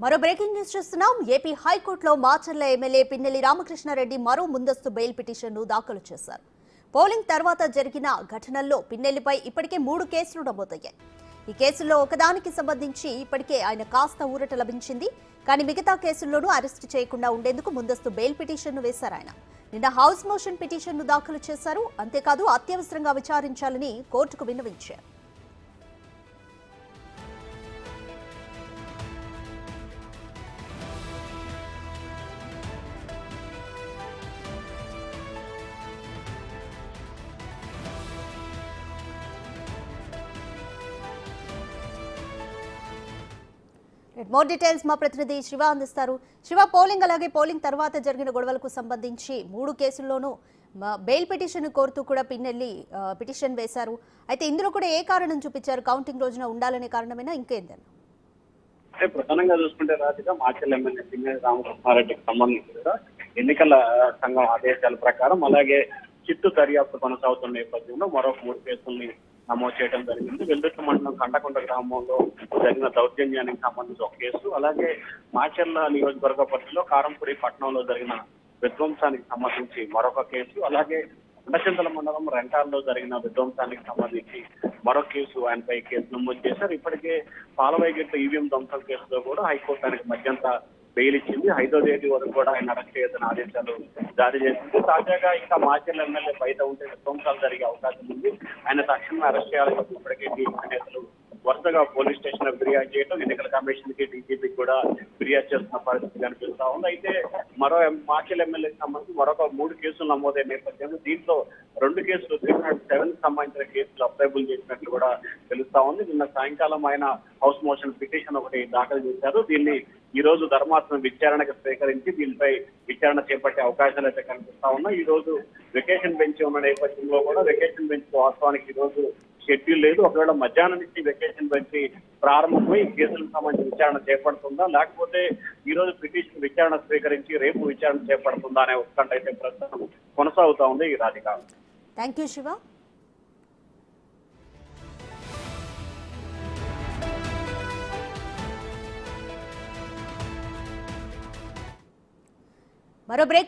మరో breaking news చూస్తున్నాం. AP హైకోర్టులో మాచర్ల ఎమ్మెల్యే పిన్నెల్లి రామకృష్ణారెడ్డి మరో ముందస్తు బెయిల్ పిటిషన్ను దాఖలు చేశారు. పోలింగ్ తర్వాత జరిగిన ఘటనల్లో పిన్నెల్లిపై ఇప్పటికే 3 కేసులు నమోదయ్యాయి. ఈ కేసుల్లో ఒకదానికి సంబంధించి ఇప్పటికే ఆయన కాస్త ఊరట లభించింది. కానీ మిగతా కేసుల్లోనూ అరెస్టు చేయకుండా ఉండేందుకు ముందస్తు బెయిల్ పిటిషన్ను వేశారు ఆయన. నిన్న హౌస్ మోషన్ పిటిషన్ను దాఖలు చేశారు. అంతేకాదు అత్యవసరంగా విచారించాలని కోర్టుకు విన్నవించారు. మోర్ డీటెయిల్స్ మా ప్రతినిధి శివ అందిస్తారు. శివ, పోలింగ్ అలాగే పోలింగ్ తర్వాత జరిగిన గొడవలకు సంబంధించి 3 కేసుల్లోనూ బెయిల్ పిటిషన్ కోరుతూ కూడా పిన్నెల్లి పిటిషన్ వేశారు. అయితే ఇందులో కూడా ఏ కారణం చూపించారు? కౌంటింగ్ రోజున ఉండాలనే కారణమేనా ఇంకేందన్నా? అంటే ప్రధానంగా చూసుకుంటే రాజుగా మాచర్ల ఎమ్మెల్యే పిన్నెల్లి రామకృష్ణారెడ్డికి సంబంధించిన ఎన్నికల సంఘం ఆదేశాల ప్రకారం అలాగే చిట్టు దర్యాప్తు కొనసాగుతున్న నేపథ్యంలో మరొక 3 కేసుల్ని నమోదు చేయడం జరిగింది. వెల్దుర్తి మండలం కంటకొండ గ్రామంలో జరిగిన దౌర్జన్యానికి సంబంధించి ఒక కేసు, అలాగే మాచర్ల నియోజకవర్గ పరిధిలో కారంపూడి పట్టణంలో జరిగిన విధ్వంసానికి సంబంధించి మరొక కేసు, అలాగే కొండచింతల మండలం రెంటాల్లో జరిగిన విధ్వంసానికి సంబంధించి మరొక కేసు ఆయనపై కేసు నమోదు చేశారు. ఇప్పటికే పాలవైగట్ల ఈవీఎం ధ్వంసం కేసులో కూడా హైకోర్టు ఆయనకు మధ్యంతా బెయిల్ ఇచ్చింది. 5వ తేదీ వరకు కూడా ఆయన అరెస్ట్ చేయదని ఆదేశాలు జారీ చేసింది. తాజాగా ఇంకా మాచర్ల ఎమ్మెల్యే బయట ఉంటే విధ్వంసాలు జరిగే అవకాశం ఉంది. ఆయన తక్షణమే అరెస్ట్ చేయాలని ఇప్పటికే టీడీపీ నేతలు వరుసగా పోలీస్ స్టేషన్ ఫిర్యాదు చేయడం, ఎన్నికల కమిషన్ కి డీజీపీకి కూడా ఫిర్యాదు చేస్తున్న పరిస్థితి కనిపిస్తా ఉంది. అయితే మరో మాచర్ల ఎమ్మెల్యేకి సంబంధించి మరొక 3 కేసులు నమోదైన నేపథ్యంలో దీంట్లో 2 కేసులు 307 సంబంధించిన కేసులు అప్లైబుల్ చేసినట్లు కూడా తెలుస్తా ఉంది. నిన్న సాయంకాలం ఆయన హౌస్ మోషన్ పిటిషన్ ఒకటి దాఖలు చేశారు. దీన్ని ఈ రోజు ధర్మాసనం విచారణకు స్వీకరించి దీనిపై విచారణ చేపట్టే అవకాశాలు అయితే కనిపిస్తా ఉన్నాయి. ఈ రోజు వెకేషన్ బెంచ్ ఉన్న నేపథ్యంలో కూడా వెకేషన్ బెంచ్ వాస్తవానికి ఈ రోజు షెడ్యూల్ లేదు. ఒకవేళ మధ్యాహ్నం నుంచి వెకేషన్ బెంచ్ ప్రారంభమై కేసులకు సంబంధించి విచారణ చేపడుతుందా, లేకపోతే ఈ రోజు పిటిషన్ విచారణ స్వీకరించి రేపు విచారణ చేపడుతుందా అనే ఉత్కంఠ అయితే ప్రస్తుతం కొనసాగుతా ఉంది. ఈ రాధిక. Thank you Shiva. మరో బ్రేక్